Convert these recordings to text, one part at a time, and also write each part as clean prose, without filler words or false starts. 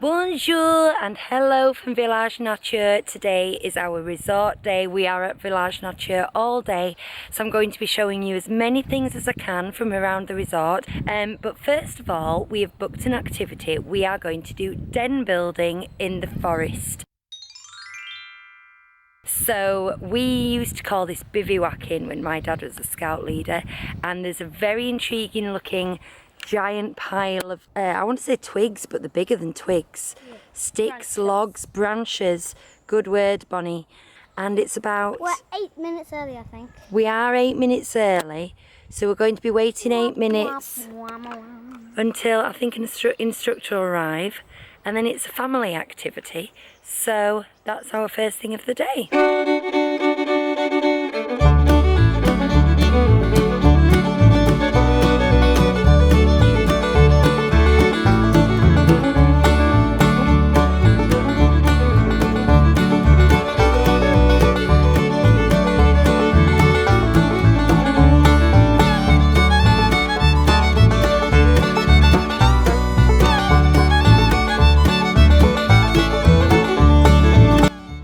Bonjour and hello from Village Nature. Today is our resort day. We are at Village Nature all day, so I'm going to be showing you as many things as I can from around the resort. But first of all, we have booked an activity. We are going to do den building in the forest. So we used to call this bivouacking when my dad was a scout leader, and there's a very intriguing looking giant pile of, I want to say twigs, but they're bigger than twigs. Yeah. Sticks, branches. Logs, branches. Good word, Bonnie. And it's about... We're 8 minutes early, I think. We are 8 minutes early, so we're going to be waiting 8 minutes until I think an instructor will arrive, and then it's a family activity. So that's our first thing of the day.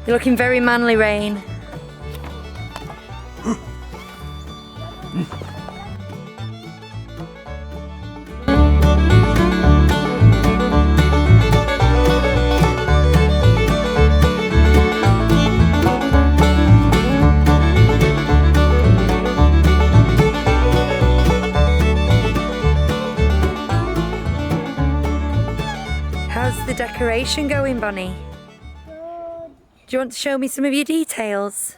You're looking very manly, Rain. How's the decoration going, Bonnie? Do you want to show me some of your details?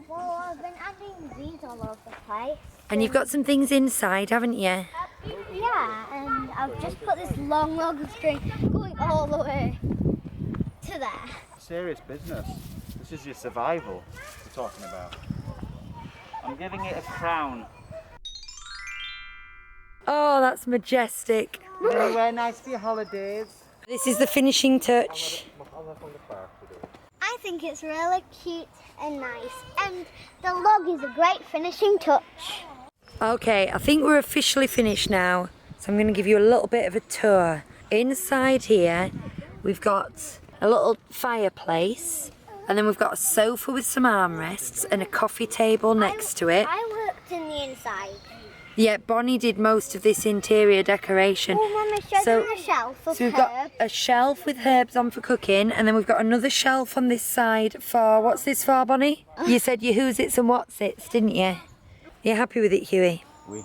Well, I've been adding these all over the place. And you've got some things inside, haven't you? Yeah, and I've just put this long string going all the way to there. Serious business. This is your survival we're talking about. I'm giving it a crown. Oh, that's majestic. Anywhere nice for your holidays. This is the finishing touch. I think it's really cute and nice, and the log is a great finishing touch. Okay, I think we're officially finished now, so I'm going to give you a little bit of a tour. Inside here, we've got a little fireplace, and then we've got a sofa with some armrests and a coffee table next to it. I worked in the inside. Yeah, Bonnie did most of this interior decoration. Oh, Mummy, show them the shelf of So we've got a shelf with herbs on for cooking, and then we've got another shelf on this side for, what's this for, Bonnie? You said your who's its and what's its, didn't you? You happy with it, Huey? Oui.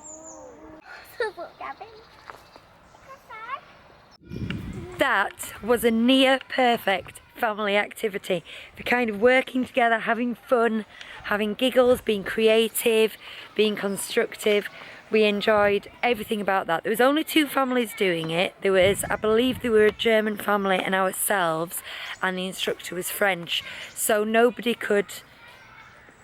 That was a near perfect family activity. The kind of working together, having fun, having giggles, being creative, being constructive. We enjoyed everything about that. There was only 2 families doing it. There was, I believe there were a German family and ourselves, and the instructor was French. So nobody could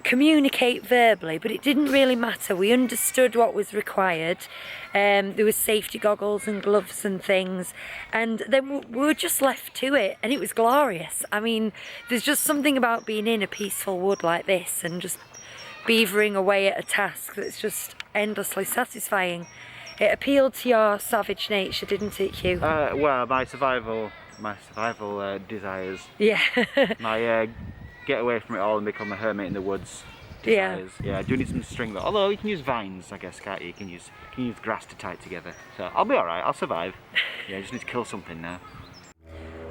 communicate verbally, but it didn't really matter. We understood what was required. There was safety goggles and gloves and things, and then we were just left to it, and it was glorious. I mean, there's just something about being in a peaceful wood like this and just beavering away at a task that's just endlessly satisfying. It appealed to your savage nature, didn't it, Hugh? Well, my survival desires. Yeah. My get away from it all and become a hermit in the woods desires. Yeah, I do need some string though. Although you can use vines, I guess, can't you? You can use grass to tie it together. So I'll be alright, I'll survive. Yeah, I just need to kill something now.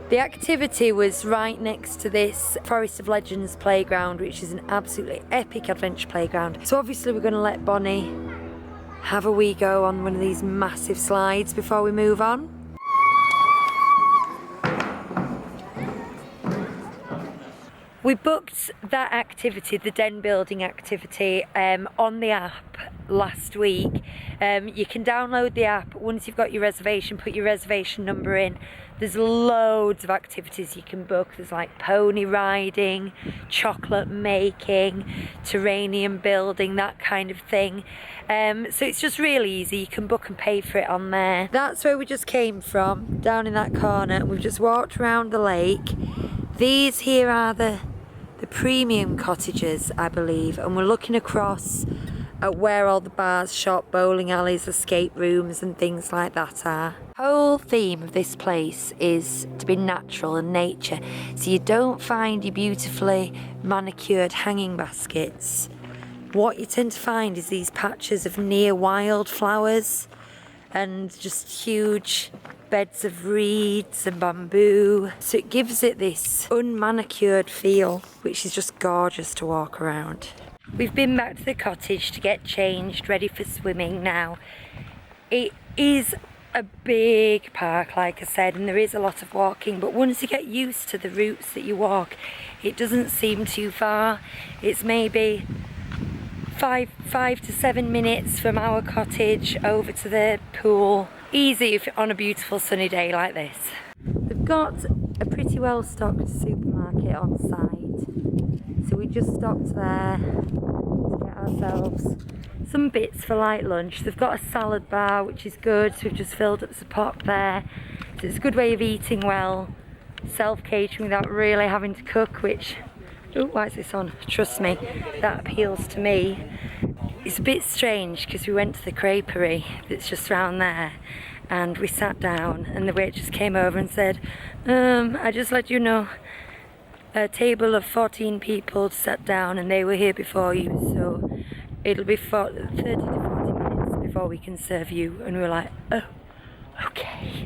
The activity was right next to this Forest of Legends playground, which is an absolutely epic adventure playground. So obviously we're going to let Bonnie have a wee go on one of these massive slides before we move on. We booked that activity, the den building activity, on the app last week. You can download the app. Once you've got your reservation, put your reservation number in. There's loads of activities you can book. There's like pony riding, chocolate making, terrarium building, that kind of thing. So it's just really easy. You can book and pay for it on there. That's where we just came from, down in that corner, and we've just walked around the lake. These here are the premium cottages, I believe, and we're looking across at where all the bars, shop, bowling alleys, escape rooms and things like that are. whole theme of this place is to be natural and nature, so you don't find your beautifully manicured hanging baskets. What you tend to find is these patches of near wild flowers and just huge beds of reeds and bamboo, so it gives it this unmanicured feel, which is just gorgeous to walk around. We've been back to the cottage to get changed, ready for swimming now. It is a big park, like I said, and there is a lot of walking, but once you get used to the routes that you walk, it doesn't seem too far. It's maybe 5 to 7 minutes from our cottage over to the pool. Easy if on a beautiful sunny day like this. They've got a pretty well stocked supermarket on site, so we just stopped there to get ourselves some bits for light lunch. They've got a salad bar, which is good, so we've just filled up the pot there. So it's a good way of eating well, self-catering without really having to cook, which, oh, why is this on? Trust me, that appeals to me. It's a bit strange because we went to the creperie that's just round there and we sat down and the waitress came over and said, I just let you know a table of 14 people sat down and they were here before you, so it'll be 30 to 40 minutes before we can serve you. And we were like, oh, okay.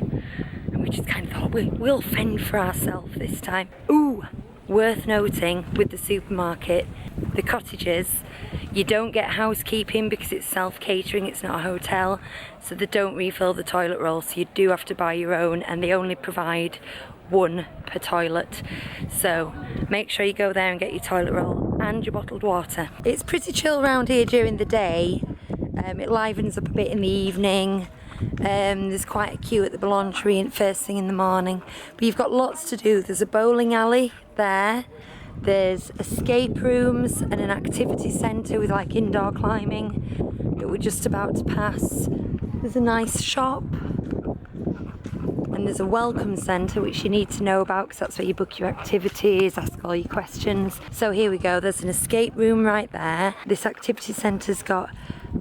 And we just kind of thought, we'll fend for ourselves this time. Ooh, worth noting with the supermarket, the cottages, you don't get housekeeping because it's self-catering, it's not a hotel, so they don't refill the toilet roll, so you do have to buy your own, and they only provide one per toilet. So make sure you go there and get your toilet roll and your bottled water. It's pretty chill around here during the day. It livens up a bit in the evening. There's quite a queue at the Boulangerie first thing in the morning, but you've got lots to do. There's a bowling alley there, there's escape rooms and an activity centre with like indoor climbing that we're just about to pass. There's a nice shop and there's a welcome centre which you need to know about because that's where you book your activities, ask all your questions. So here we go, there's an escape room right there. This activity centre's got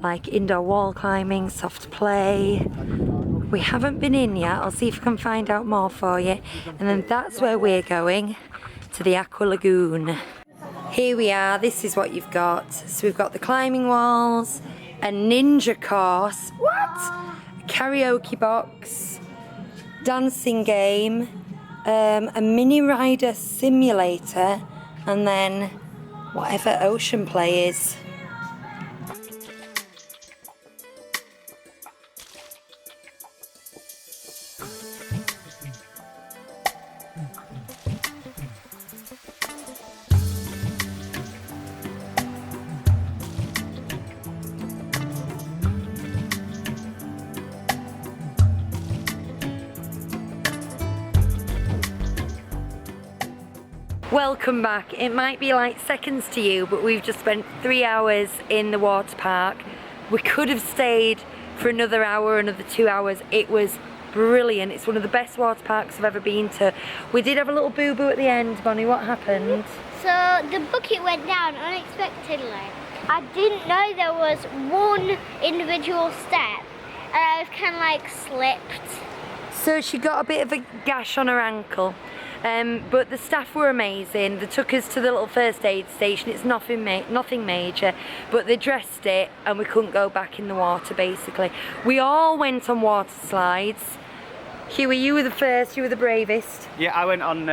like indoor wall climbing, soft play. We haven't been in yet, I'll see if I can find out more for you. And then that's where we're going, to the Aqua Lagoon. Here we are, this is what you've got. So we've got the climbing walls, a ninja course, what? A karaoke box, dancing game, a mini rider simulator, and then whatever ocean play is. Welcome back. It might be like seconds to you, but we've just spent 3 hours in the water park. We could have stayed for another hour, another 2 hours. It was brilliant. It's one of the best water parks I've ever been to. We did have a little boo-boo at the end. Bonnie, what happened? So the bucket went down unexpectedly. I didn't know there was one individual step and I was kind of like slipped. So she got a bit of a gash on her ankle. But the staff were amazing. They took us to the little first aid station. It's nothing major, but they dressed it and we couldn't go back in the water basically. We all went on water slides. Huey, you were the first, you were the bravest. Yeah, I went on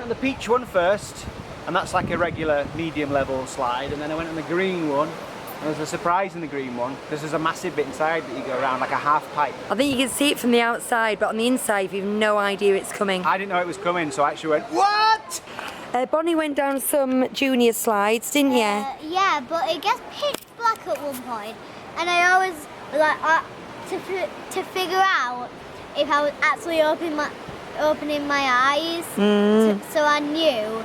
the peach one first, and that's like a regular medium level slide, and then I went on the green one. There's a surprise in the green one. There's a massive bit inside that you go around, like a half pipe. I think you can see it from the outside, but on the inside you've no idea it's coming. I didn't know it was coming, so I actually went, what? Bonnie went down some junior slides, didn't you? Yeah, but it gets pitch black at one point, and I always like to figure out if I was actually opening my eyes, so I knew.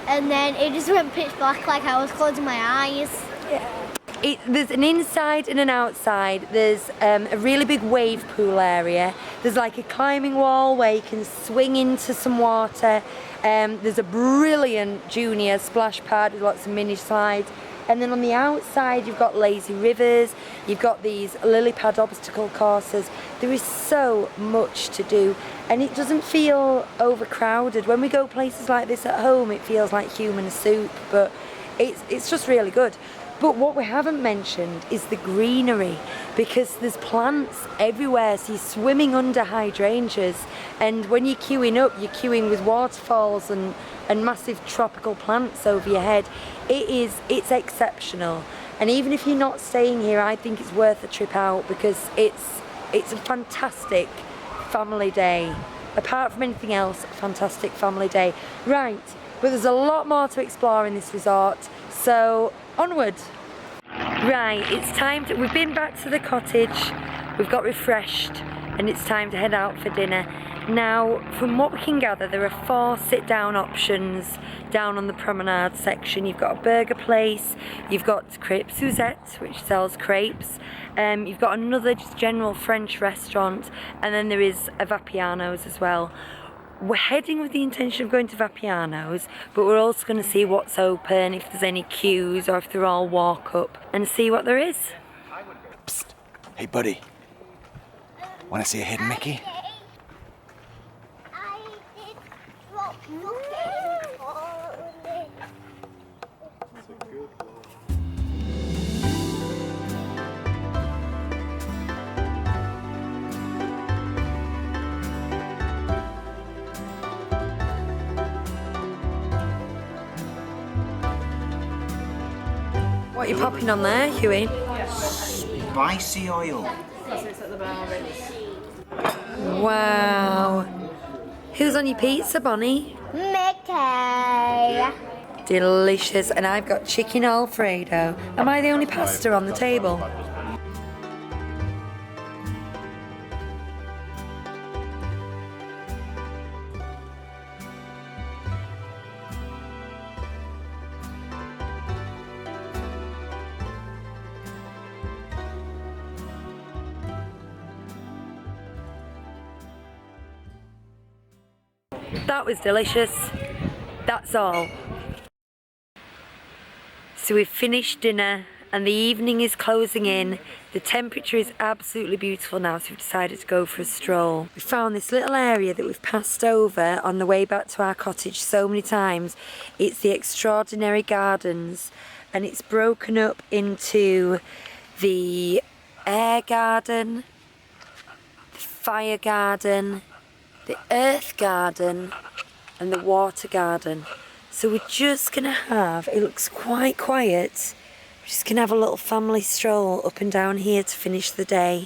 And then it just went pitch black, like I was closing my eyes. Yeah. There's an inside and an outside. There's a really big wave pool area. There's like a climbing wall where you can swing into some water. There's a brilliant junior splash pad with lots of mini slides. And then on the outside you've got lazy rivers, you've got these lily pad obstacle courses. There is so much to do and it doesn't feel overcrowded. When we go places like this at home it feels like human soup, but it's just really good. But what we haven't mentioned is the greenery, because there's plants everywhere, so you're swimming under hydrangeas, and when you're queuing up, you're queuing with waterfalls and massive tropical plants over your head. It's exceptional, and even if you're not staying here, I think it's worth a trip out, because it's a fantastic family day. Apart from anything else, a fantastic family day. Right, but there's a lot more to explore in this resort, so onward. Right, it's time to, we've been back to the cottage, we've got refreshed, and it's time to head out for dinner. Now, from what we can gather, there are 4 sit-down options down on the promenade section. You've got a burger place, you've got Crepe Suzette, which sells crepes, you've got another just general French restaurant, and then there is a Vapiano's as well. We're heading with the intention of going to Vapiano's, but we're also going to see what's open, if there's any queues, or if they're all walk up, and see what there is. Psst. Hey, buddy. Want to see a hidden Mickey? I did drop nothing on it. What are you popping on there, Huey? Spicy oil. Wow. Who's on your pizza, Bonnie? Mickey. Delicious. And I've got chicken Alfredo. Am I the only pasta on the table? That was delicious. That's all. So we've finished dinner and the evening is closing in. The temperature is absolutely beautiful now, so we've decided to go for a stroll. We found this little area that we've passed over on the way back to our cottage so many times. It's the Extraordinary Gardens, and it's broken up into the air garden, the fire garden, the earth garden and the water garden. So we're just gonna have, it looks quite quiet, we're just gonna have a little family stroll up and down here to finish the day.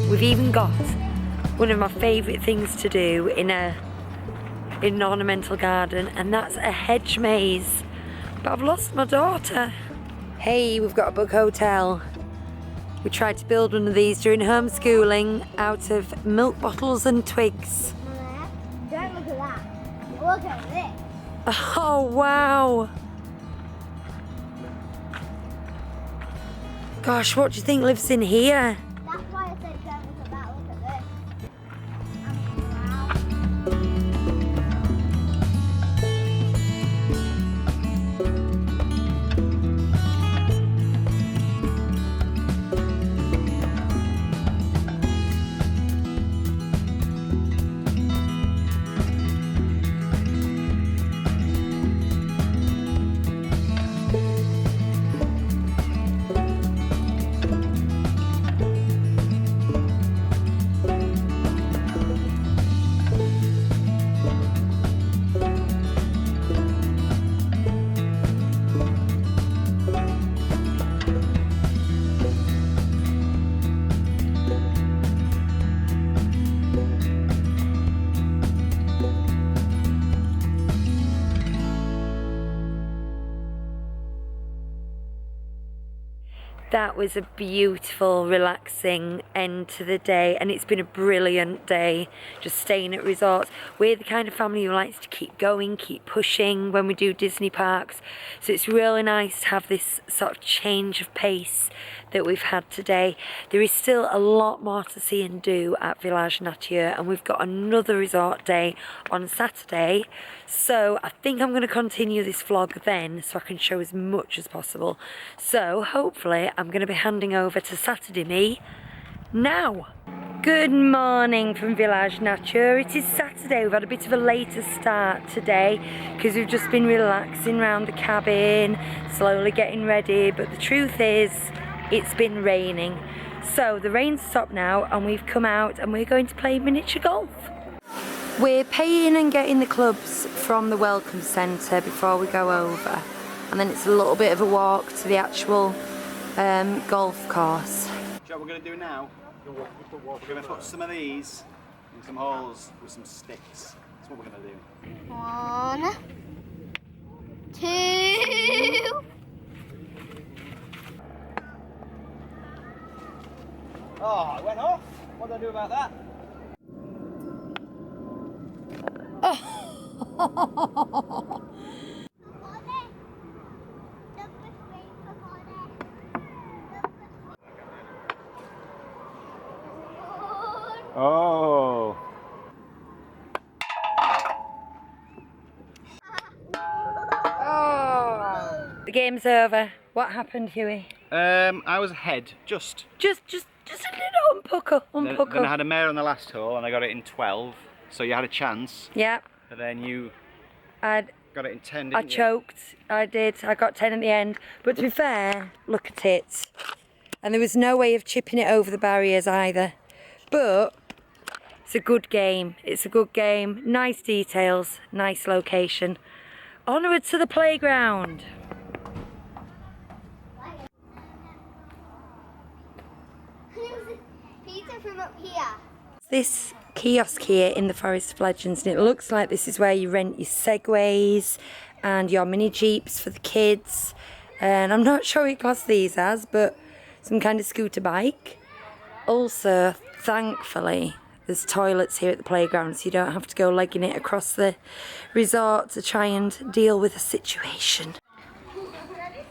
We've even got one of my favourite things to do in an ornamental garden, and that's a hedge maze. But I've lost my daughter. Hey, we've got a bug hotel. We tried to build one of these during homeschooling out of milk bottles and twigs. Don't look at that. Look at this. Oh, wow. Gosh, what do you think lives in here? That's why I said don't look at that. Look at this. That was a beautiful, relaxing end to the day, and it's been a brilliant day just staying at resorts. We're the kind of family who likes to keep going, keep pushing when we do Disney parks, so it's really nice to have this sort of change of pace that we've had today. There is still a lot more to see and do at Village Nature, and we've got another resort day on Saturday, so I think I'm going to continue this vlog then so I can show as much as possible. So hopefully I'm going to be handing over to Saturday me now. Good morning from Village Nature. It is Saturday. We've had a bit of a later start today because we've just been relaxing around the cabin, slowly getting ready, but the truth is it's been raining. So the rain's stopped now and we've come out and we're going to play miniature golf. We're paying and getting the clubs from the Welcome Centre before we go over, and then it's a little bit of a walk to the actual golf course. Do you know what we're going to do now? We're going to put some of these in some holes with some sticks. That's what we're going to do. 1, 2. Oh, it went off. What do I do about that? Oh. The game's over. What happened, Huey? I was ahead, just a little unpucker. Then I had a mare on the last hole and I got it in 12, so you had a chance. Yeah. And then you got it in 10, I didn't you? choked. I did. I got 10 at the end. But to be fair, look at it. And there was no way of chipping it over the barriers either. But it's a good game. It's a good game. Nice details. Nice location. Onward to the playground. Peter from up here. This kiosk here in the Forest of Legends, and it looks like this is where you rent your segways and your mini jeeps for the kids, and I'm not sure what class these as, but some kind of scooter bike. Also, thankfully, there's toilets here at the playground, so you don't have to go legging it across the resort to try and deal with a situation.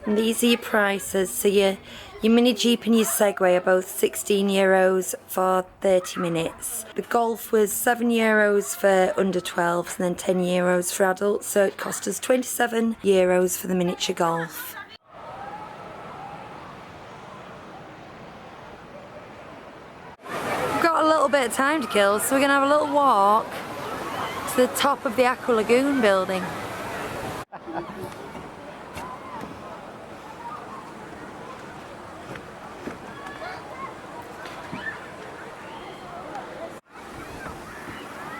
And these are your prices. So your mini jeep and your segway are both €16 for 30 minutes. The golf was €7 for under 12s and then €10 for adults, so it cost us €27 for the miniature golf. We've got a little bit of time to kill, so we're going to have a little walk to the top of the Aqua Lagoon building.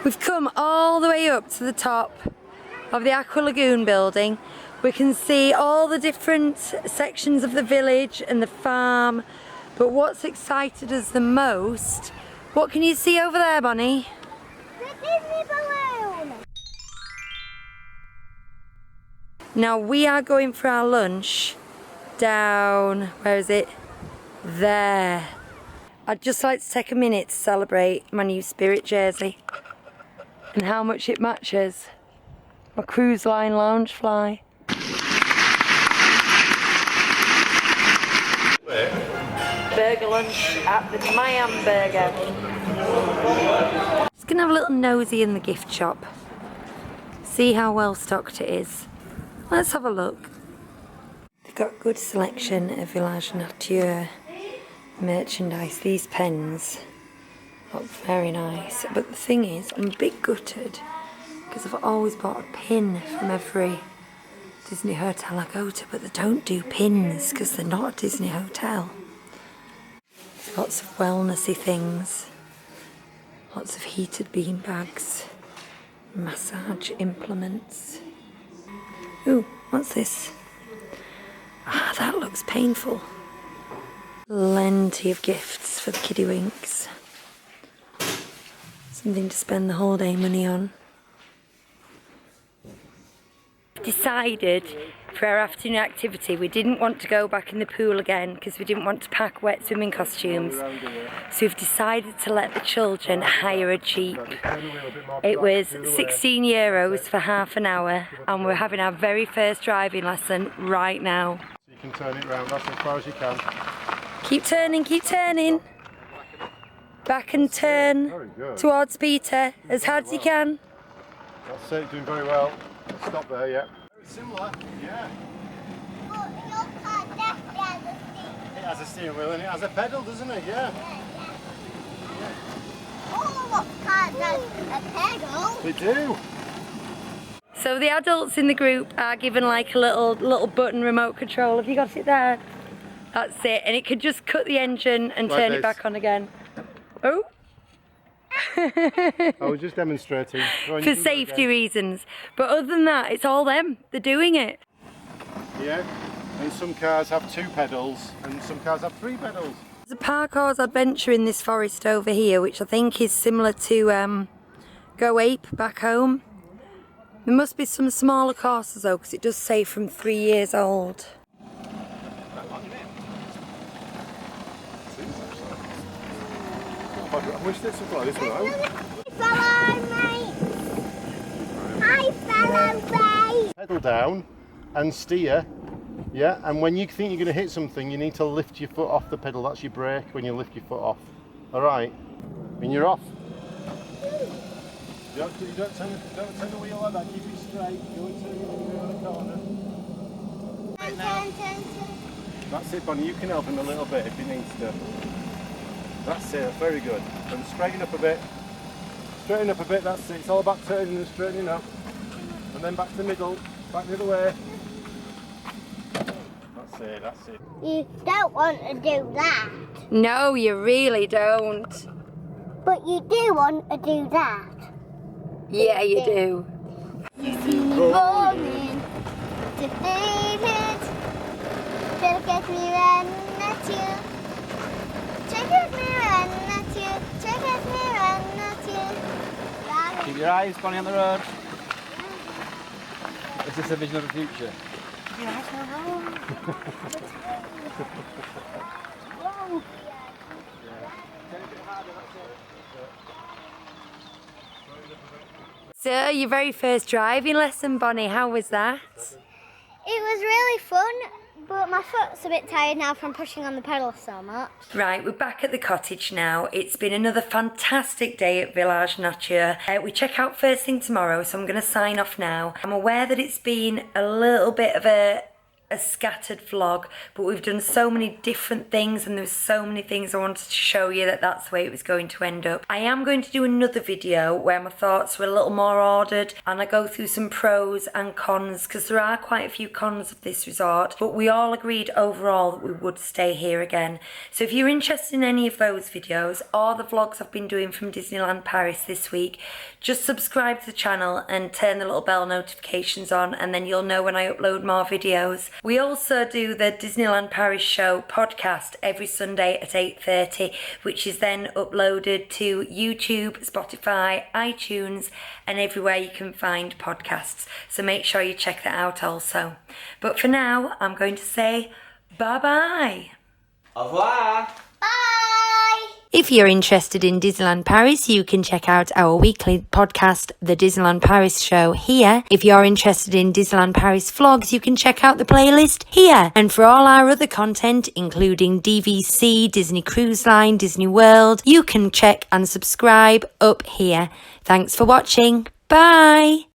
We've come all the way up to the top of the Aqua Lagoon building. We can see all the different sections of the village and the farm, but what's excited us the most, what can you see over there, Bonnie? The Disney balloon. Now we are going for our lunch down, where is it? There. I'd just like to take a minute to celebrate my new Spirit jersey and how much it matches my cruise line lounge fly. Burger lunch at the Miami Burger. Just gonna have a little nosy in the gift shop. See how well stocked it is. Let's have a look. They've got good selection of Village Nature merchandise. These pens look very nice, but the thing is, I'm a bit gutted because I've always bought a pin from every Disney hotel I go to, but they don't do pins because they're not a Disney hotel. Lots of wellnessy things, lots of heated bean bags, massage implements. Ooh, what's this? Ah, that looks painful. Plenty of gifts for the kiddywinks. Something to spend the holiday money on. Decided for our afternoon activity. We didn't want to go back in the pool again because we didn't want to pack wet swimming costumes. So we've decided to let the children hire a Jeep. It was €16 for half an hour and we're having our very first driving lesson right now. You can turn it round, that's as far as you can. Keep turning. Back and turn towards Peter as hard as you can. That's it, doing very well. Stop there, yeah. Very similar, yeah. But your car definitely has a seat. It has a steering wheel and it has a pedal, doesn't it? Yeah. All of cars have a pedal. They do. So the adults in the group are given like a little button remote control. Have you got it there? That's it. And it could just cut the engine and Like turn this. it back on again. Oh. I was just demonstrating. Go on, you For can go safety again. reasons. But other than that, it's all them. They're doing it. Yeah. And some cars have 2 pedals and some cars have 3 pedals. There's a parkour's adventure in this forest over here, which I think is similar to Go Ape back home. There must be some smaller courses though, because it does say from 3 years old. I wish there's something like this one out. Follow me. Hi, fellow mate. Pedal down and steer. Yeah, and when you think you're going to hit something, you need to lift your foot off the pedal. That's your brake when you lift your foot off. All right? When you're off. You don't turn the wheel like that. Keep it straight. You want to turn your wheel around the corner. Turn. That's it, Bonnie. You can help him a little bit if he needs to. That's it. Very good. And straighten up a bit. Straighten up a bit. That's it. It's all about turning and straightening up. And then back to the middle. Back the other way. That's it. That's it. You don't want to do that, No, you really don't. but you do want to do that. Yeah, you do. Morning to David. Check at me run at you. Check at me run at you. Check at me run at you. Keep your eyes, Bonnie, on the road. Is this a vision of the future? So, your very first driving lesson, Bonnie, how was that? It was really fun, but my foot's a bit tired now from pushing on the pedal so much. Right, we're back at the cottage now. It's been another fantastic day at Village Nature. We check out first thing tomorrow, so I'm going to sign off now. I'm aware that it's been a little bit of a scattered vlog, but we've done so many different things and there's so many things I wanted to show you that that's the way it was going to end up. I am going to do another video where my thoughts were a little more ordered and I go through some pros and cons, because there are quite a few cons of this resort, but we all agreed overall that we would stay here again. So if you're interested in any of those videos or the vlogs I've been doing from Disneyland Paris this week, just subscribe to the channel and turn the little bell notifications on, and then you'll know when I upload more videos. We also do the Disneyland Paris show podcast every Sunday at 8:30, which is then uploaded to YouTube, Spotify, iTunes, and everywhere you can find podcasts. So make sure you check that out also. But for now, I'm going to say bye-bye. Au revoir. Bye! If you're interested in Disneyland Paris, you can check out our weekly podcast, The Disneyland Paris Show, here. If you're interested in Disneyland Paris vlogs, you can check out the playlist here. And for all our other content, including DVC, Disney Cruise Line, Disney World, you can check and subscribe up here. Thanks for watching. Bye!